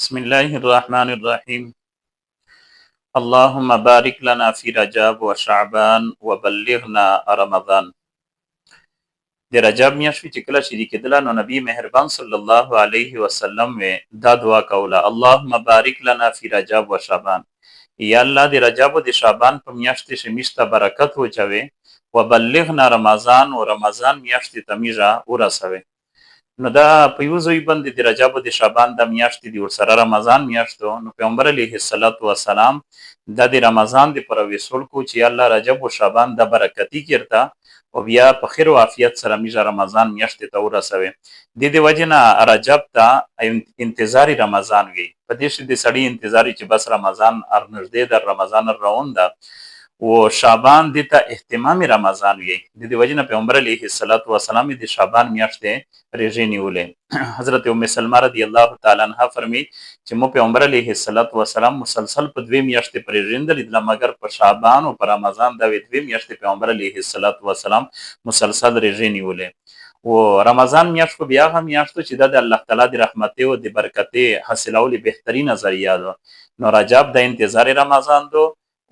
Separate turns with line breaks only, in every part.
بسم الله الرحمن الرحيم. اللهم بارك لنا في رجب وشعبان وبلغنا رمضان. د رجب میاشت چې کله شریک کېدله نو نبی مهربان صلی الله علیه وسلم دا دعا کوله: اللهم بارک لنا فی رجب و شعبان. یا الله د رجب او د شعبان په میاشتې شمیشته برکت وچوي، وبلغنا رمضان او رمضان میاشتې تمیژه ورسوي. نو دا په یو ځای باندې د رجب او د شعبان د میاشتې دی ورسره رمضان میاشتو. نو پیغمبر علیه الصلاۃ والسلام د رمضان د پر وصول کو چې الله رجب او شعبان د برکتی کړتا او بیا په خیر او عافیت سره میژه رمضان میاشتې ته ورسوي. د دې وجنه رجب ته انتظار رمضان وي، په دې شي د سړی انتظار چې بس رمضان ارنږدې در رمضان روان ده، و شعبان د ته اهتمام رمضان وي. د دې وجنه پیغمبر علیه الصلاۃ والسلام د شعبان میاشتې ریژې نیولې. حضرت ام سلمہ رضی الله تعالی عنها فرمی چې مو پیغمبر علیه الصلاۃ والسلام مسلسل په دوه میاشتې پرې ژوندل، مګر په شعبان او په رمضان دا دوه میاشتې پیغمبر علیه الصلاۃ والسلام مسلسل ریژې نیولې. و رمضان میاشت خو بیا هم میاشتو چې د الله تعالی د رحمت او د برکت حاصلولو بهترینه ذریعہ ده. نو رجب د انتظار رمضان دو،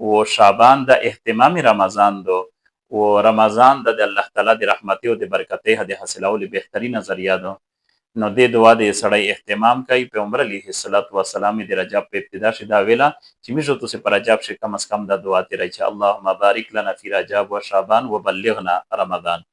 و شعبان د اهتمام رمضان دو، و رمضان د الله تعالی د رحمت او د برکت د حاصلولو بهترینه ذریعہ ده. نو د دعا د سړی اهتمام کوي. پیغمبر علیه الصلاۃ والسلام د رجب په ابتدا شي دا ویلا چې میژو تو سه پر رجب شي کم از کم دا دعا تیرای چې اللهم بارک لنا فی رجب و شعبان وبلغنا رمضان.